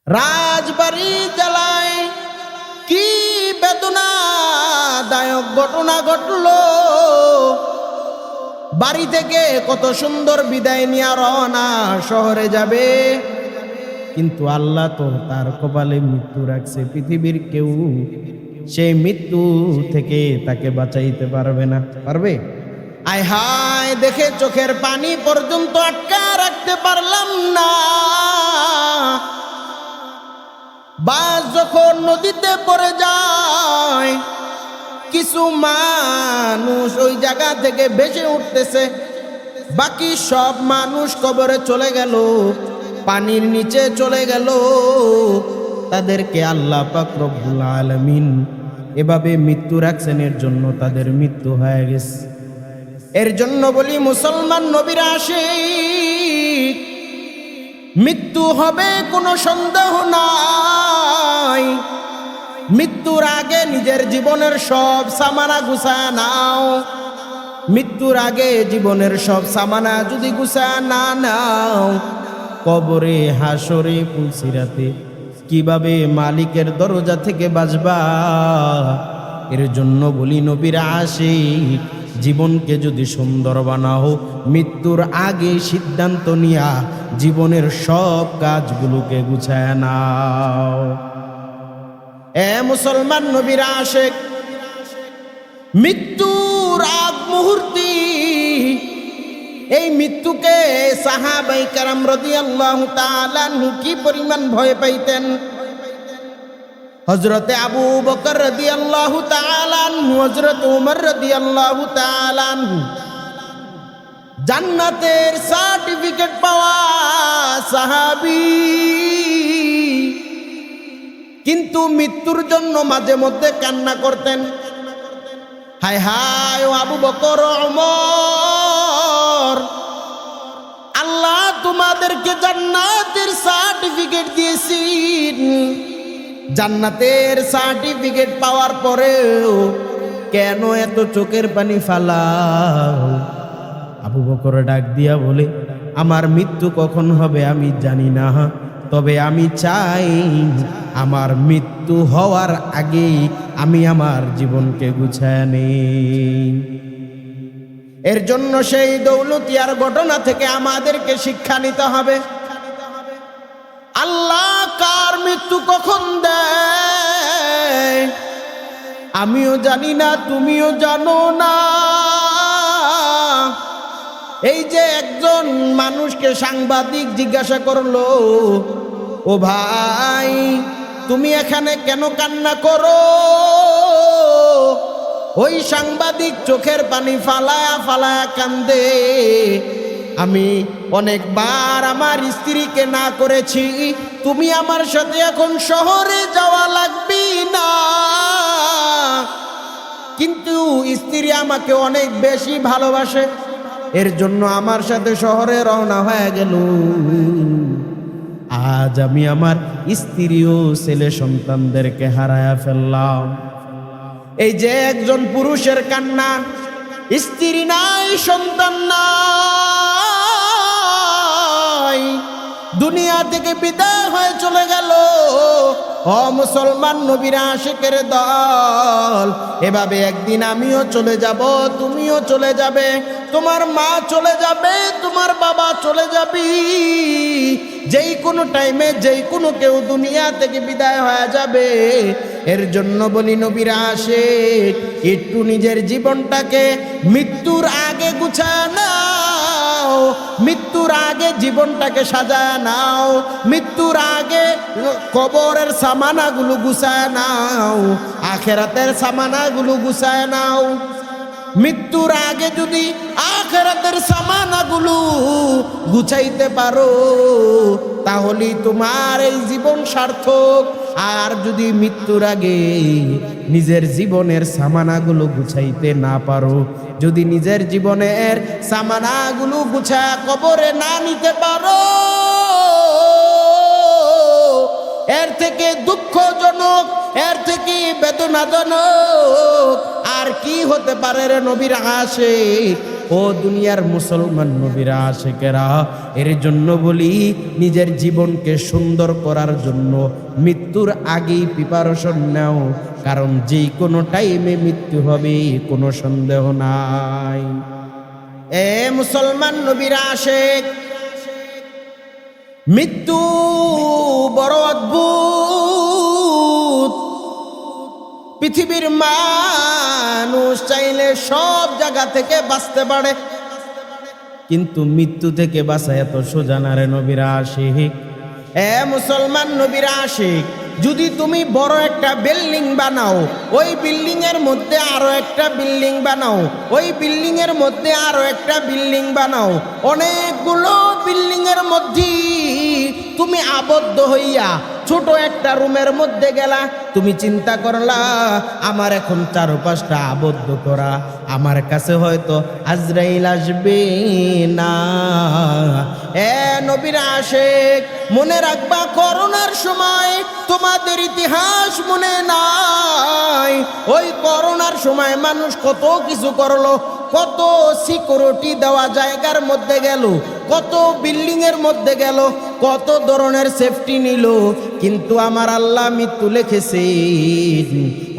রাজবাড়ি জ্বালায় কি বেদনাদায়ক ঘটনা ঘটলো। বাড়ি থেকে কত সুন্দর বিদায় নিয়ে রওনা শহরে যাবে, কিন্তু আল্লাহ তো তার কপালে মৃত্যু রাখছে। পৃথিবীর কেউ সেই মৃত্যু থেকে তাকে বাঁচাইতে পারবে না। পারবে? আয় হায়, দেখে চোখের পানি পর্যন্ত আটকা রাখতে পারলাম না। বাস যখন নদীতে পড়ে যায়, কিছু মানুষ ওই জায়গা থেকে ভেসে উঠতেছে, বাকি সব মানুষ কবরে চলে গেল, পানির নিচে চলে গেল। তাদেরকে আল্লাহ পাক রব্বুল আলামিন এভাবে মৃত্যু রাখছেন, এর জন্য তাদের মৃত্যু হয়ে গেছে। এর জন্য বলি মুসলমান নবীর আশিক, মৃত্যু হবে কোনো সন্দেহ নাই। মৃত্যুর আগে নিজের জীবনের সব সামানা গুছায় নাও। মৃত্যুর আগে জীবনের সব সামানা যদি গুছায় না নাও, কবরে হাসরে পুলসিরাতে কিভাবে মালিকের দরজা থেকে বাঁচবা? এর জন্য বলি নবীর আশিক, জীবনকে যদি সুন্দর বানাও, মৃত্যুর আগে সিদ্ধান্ত নিয়া জীবনের সব কাজগুলোকে গুছায় নাও। এ মুসলমান নবীর আশিক, মৃত্যুর আগ মুহূর্তে এই মৃত্যুকে সাহাবায়ে কেরাম রাদিয়াল্লাহু তাআলা আনহু কি পরিমাণ ভয় পাইতেন। হযরতে আবু বকর রাদিয়াল্লাহু তাআলা আনহু, হযরতে উমর রাদিয়াল্লাহু তাআলা আনহু জান্নাতের সার্টিফিকেট পাওয়া সাহাবী, কিন্তু মৃত্যুর জন্য মাঝে মধ্যে কান্না করতেন। হায় হায়, ও আবু বকর, ওমর, আল্লাহ তোমাদেরকে জান্নাতের সার্টিফিকেট দিয়েছেন। জান্নাতের সার্টিফিকেট পাওয়ার পরেও কেন এত চোখের পানি ফালাও? আবু বকর ডাক দিয়া বলে, আমার মৃত্যু কখন হবে আমি জানি না, তবে আমি চাই আমার মৃত্যু হওয়ার আগেই আমি আমার জীবনকে গুছায় নেই। এর জন্য সেই দৌলতিয়ার ঘটনা থেকে আমাদেরকে শিক্ষা নিতে হবে। আল্লাহ কার মৃত্যু কখন দেয় আমিও জানি না, তুমিও জানো না। এই যে একজন মানুষকে সাংবাদিক জিজ্ঞাসা করলো, ও ভাই, তুমি এখানে কেন কান্না করো? ওই সাংবাদিক চোখের পানি ফালায়া ফালায়া কান্দে, আমি অনেকবার আমার স্ত্রীকে না করেছি, তুমি আমার সাথে এখন শহরে যাওয়া লাগবে না, কিন্তু স্ত্রী আমাকে অনেক বেশি ভালোবাসে, এর জন্য আমার সাথে শহরে রওনা হয়ে গেল। আজ আমি আমার স্ত্রী ও ছেলে সন্তানদেরকে হারায়া ফেললাম। এই যে একজন পুরুষের কান্না, স্ত্রী নাই, সন্তান নাই, দুনিয়া থেকে বিদায় হয়ে চলে গেল। ও মুসলমান নবীর আশিকের দল, এভাবে একদিন আমিও চলে যাব, তুমিও চলে যাবে, তোমার মা চলে যাবে, তোমার বাবা চলে যাবি, যেই কোনো টাইমে যেই কোনো কেউ দুনিয়া থেকে বিদায় হয়ে যাবে। এর জন্য বলি নবীর আশিক, একটু নিজের জীবনটাকে মৃত্যুর আগে গুছায় নাও, মৃত্যুর আগে জীবনটাকে সাজায় নাও, মৃত্যুর আগে কবরের সামানাগুলো গুছায় নাও, আখেরাতের সামানাগুলো গুছায় নাও। মৃত্যুর আগে যদি আখেরাতের সামানাগুলো গুছাইতে পারো, তাহলে তোমার এই জীবন সার্থক। আর যদি মৃত্যুর আগে নিজের জীবনের সামানাগুলো গুছাইতে না পারো, যদি নিজের জীবনের সামানাগুলো গুছা কবরে না নিতে পারো, এর থেকে দুঃখজনক, এর থেকে বেদনাজনক আর কি হতে পারে রে নবীর আশিক? ও দুনিয়ার মুসলমান নবীরা আশিকেরা, এর জন্য বলি নিজের জীবনকে সুন্দর করার জন্য মৃত্যুর আগেই প্রিপারেশন নাও, কারণ যেই কোনো টাইমে মৃত্যু হবে কোনো সন্দেহ নাই। এ মুসলমান নবীরা আশিক, মৃত্যু বড় অদ্ভুত। পৃথিবীর মানুষ চাইলে সব জায়গা থেকে বাঁচতে পারে, কিন্তু মৃত্যু থেকে বাঁচা এত সোজা না রে নবীরা আশিক। এ মুসলমান নবীরা আশিক, যদি তুমি বড় একটা বিল্ডিং বানাও, ওই বিল্ডিং এর মধ্যে আরো একটা বিল্ডিং বানাও, ওই বিল্ডিং এর মধ্যে আরো একটা বিল্ডিং বানাও, অনেকগুলো বিল্ডিং এর মধ্যে তুমি আবদ্ধ হইয়া ছোট একটা রুমের মধ্যে গেলা, তুমি চিন্তা করলা আমার এখন চারপাশটা আবদ্ধ করা, আমার কাছে হয়তো আজরাইল আসবে না। এ নবীর আশিক, মনে রাখবা করোনার সময় তোমাদের ইতিহাস মনে নাই? ওই করোনার সময় মানুষ কত কিছু করলো, কত সিকিউরিটি দেওয়া জায়গার মধ্যে গেল, কত বিল্ডিং এর মধ্যে গেল, কত ধরনের সেফটি নিল, কিন্তু আমার আল্লাহ মৃত্যু লিখেছে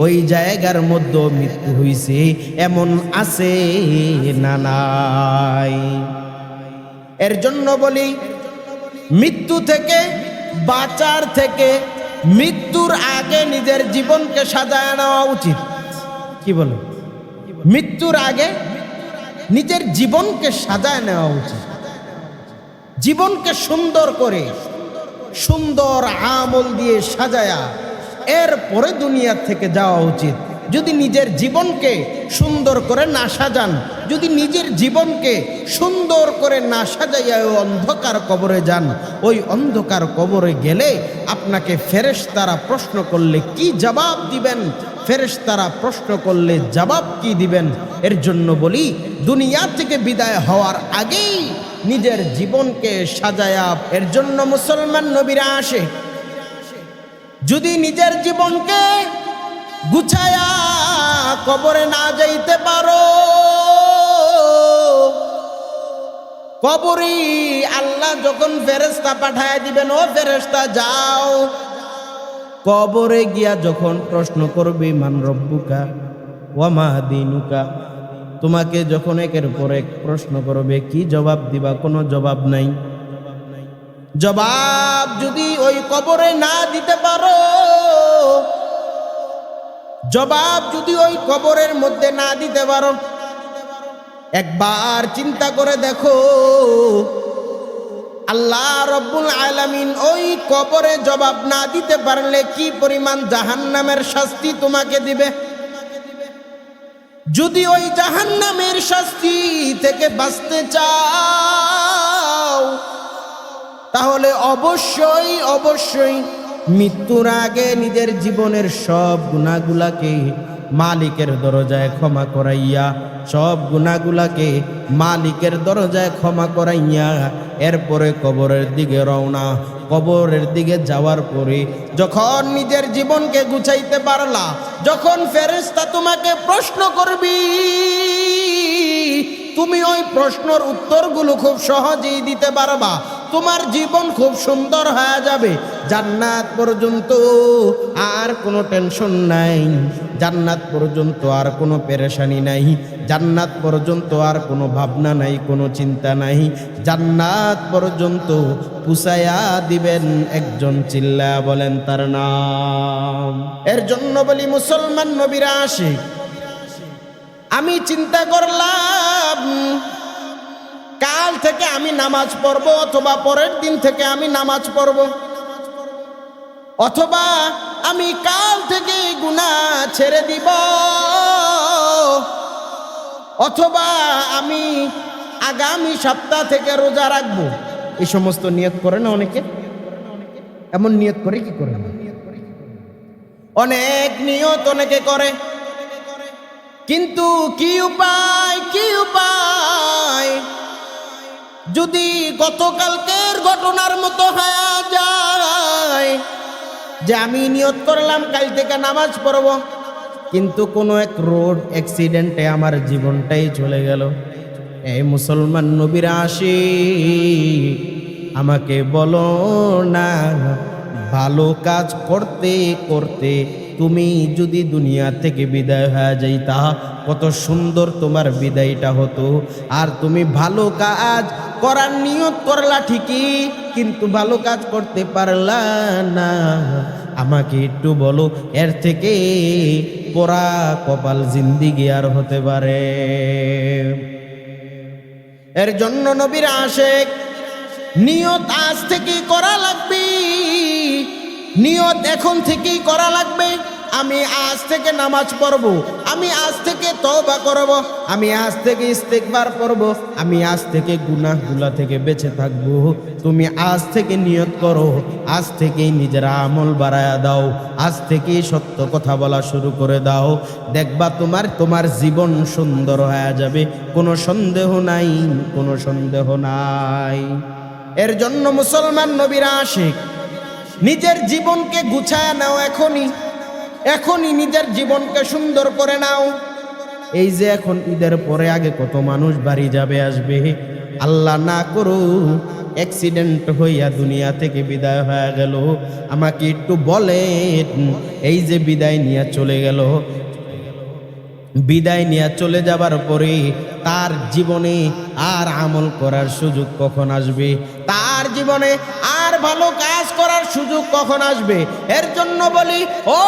ওই জায়গার মধ্যে মৃত্যু হইছে এমন আছে না নাই? এর জন্য বলি মৃত্যু থেকে বাঁচার থেকে মৃত্যুর আগে নিজের জীবনকে সাজায় নেওয়া উচিত। কি বলে? মৃত্যুর আগে নিজের জীবনকে সাজায় নেওয়া উচিত। জীবনকে সুন্দর করে সুন্দর আমল দিয়ে সাজায়া এরপরে দুনিয়া থেকে যাওয়া উচিত। যদি নিজের জীবনকে সুন্দর করে না সাজান, যদি নিজের জীবনকে সুন্দর করে না সাজাইয়া ওই অন্ধকার কবরে যান, ওই অন্ধকার কবরে গেলে আপনাকে ফেরেশতারা প্রশ্ন করলে কি জবাব দিবেন? ফেরেশতারা প্রশ্ন করলে জবাব কি দিবেন? এর জন্য বলি দুনিয়া থেকে বিদায় হওয়ার আগেই নিজের জীবনকে সাজায়া, এর জন্য মুসলমান নবীরা আসে, যদি নিজের জীবনকে গুছায়া কবরে না যাইতে পারো, কবরে আল্লাহ যখন ফেরেশতা পাঠায় দিবেন, ও ফেরেশতা যাও, কবরে গিয়া যখন প্রশ্ন করবে মান রব্বুকা ওয়া মা দীনুকা, তোমাকে যখন একের পর এক প্রশ্ন করবে কি জবাব দিবা? কোনো জবাব নাই। জবাব যদি ওই কবরে না দিতে পারো, জবাব যদি ওই কবরের মধ্যে না দিতে পারো, একবার চিন্তা করে দেখো আল্লাহ রব্বুল আলামিন ওই কবরে জবাব না দিতে পারলে কি পরিমাণ জাহান্নামের শাস্তি তোমাকে দিবে। যদি ওই জাহান্নামের শাস্তি থেকে বাঁচতে চাও, তাহলে অবশ্যই অবশ্যই মৃত্যুর আগে নিজের জীবনের সব গুনাহগুলাকে মালিকের দরজায় ক্ষমা করাইয়া, সব গুনাহগুলাকে মালিকের দরজায় ক্ষমা করাইয়া এরপরে কবরের দিকে রওনা। কবরের দিকে যাওয়ার পরে যখন নিজের জীবনকে গুছাইতে পারলা, যখন ফেরেশতা তোমাকে প্রশ্ন করবি, তুমি ওই প্রশ্নের উত্তরগুলো খুব সহজেই দিতে পারবা, তোমার জীবন খুব সুন্দর হয়ে যাবে। জান্নাত পর্যন্ত আর কোনো টেনশন নাই, জান্নাত পর্যন্ত আর কোনো পেরেশানি নাই, জান্নাত পর্যন্ত আর কোনো ভাবনা নাই, কোনো চিন্তা নাই। জান্নাত পর্যন্ত পুষায়া দিবেন একজন, চিল্লা বলেন তার নাম। এর জন্য বলি মুসলমান নবীরা আসে, আমি চিন্তা করলাম কাল থেকে আমি নামাজ পড়ব, অথবা পরের দিন থেকে আমি নামাজ পড়ব, অথবা আমি কাল থেকে গুনাহ ছেড়ে দিব, অথবা আমি আগামী সপ্তাহ থেকে রোজা রাখবো। এই সমস্ত নিয়ত করে না অনেকে? এমন নিয়ত করে কি করে না? অনেক নিয়ত অনেকে করে, কিন্তু কি উপায়, কি উপায়? যদি গতকালকের ঘটনার মতো হয়ে যায় যে আমি নিয়ত করলাম কাল থেকে নামাজ পড়ব, কিন্তু কোনো এক রোড অ্যাক্সিডেন্টে আমার জীবনটাই চলে গেল, এই মুসলমান নবীর আশিক, আমাকে বলো না, ভালো কাজ করতে করতে তুমি যদি দুনিয়া থেকে বিদায় হয়ে যাইতা কত সুন্দর তোমার বিদায়টা হতো। আর তুমি ভালো কাজ করার নিয়ত করলা ঠিকই, কিন্তু ভালো কাজ করতে পারলা না। আমাকে একটু বলো, এর থেকে পোড়া কপাল জিন্দিগি আর হতে পারে? এর জন্য নবীর আশিক নিয়ত আজ থেকেই করা লাগবে, নিয়ত এখন থেকেই করা লাগবে। আমি আজ থেকে নামাজ পড়ব, আমি আজ থেকে তওবা করব, আমি আজ থেকে ইস্তেগফার করব, আমি আজ থেকে গুনাহগুলা থেকে বেঁচে থাকব। তুমি আজ থেকে নিয়ত করো, আজ থেকেই নিজের আমল বাড়ায়া দাও, আজ থেকেই সত্য কথা বলা শুরু করে দাও। দেখবা তোমার জীবন সুন্দর হয়ে যাবে, কোনো সন্দেহ নাই, কোনো সন্দেহ নাই। এর জন্য মুসলমান নবীর আশিক, নিজের জীবনকে গুছায় নাও, এখনই নিজের জীবনকে সুন্দর করে নাও। এই যে এখন ঈদের পরে আগে কত মানুষ বাড়ি যাবে আসবে, আল্লাহ না করুক অ্যাক্সিডেন্ট হইয়া দুনিয়া থেকে বিদায় হয়ে গেল। আমাকে একটু বলেন, এই যে বিদায় নিয়ে চলে গেল, বিদায় নিয়ে চলে যাবার পরে তার জীবনে আর আমল করার সুযোগ কখন আসবে? তার জীবনে আর ভালো কাজ করার সুযোগ কখন আসবে? এর জন্য বলি, ও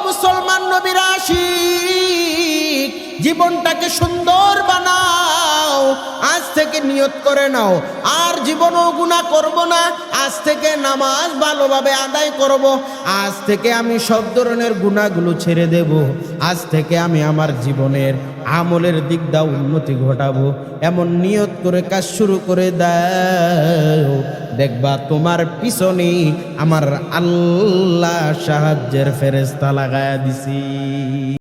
মুসলমান নবীর আশিক, জীবনটাকে সুন্দর বানাও, আজ থেকে নিয়ত করে নাও আর জীবনও গুনাহ করব না, আজ থেকে নামাজ ভালোভাবে আদায় করব, আজ থেকে আমি সব ধরনের গুনাহগুলো ছেড়ে দেব, আজ থেকে আমি আমার জীবনের আমলের দিক দা উন্নতি ঘটাবো। এমন নিয়ত করে কাজ শুরু করে দাও, দেখবা তোমার পিছনে আমার আল্লাহ সাহায্যের ফেরেশতা লাগায়া দিছি।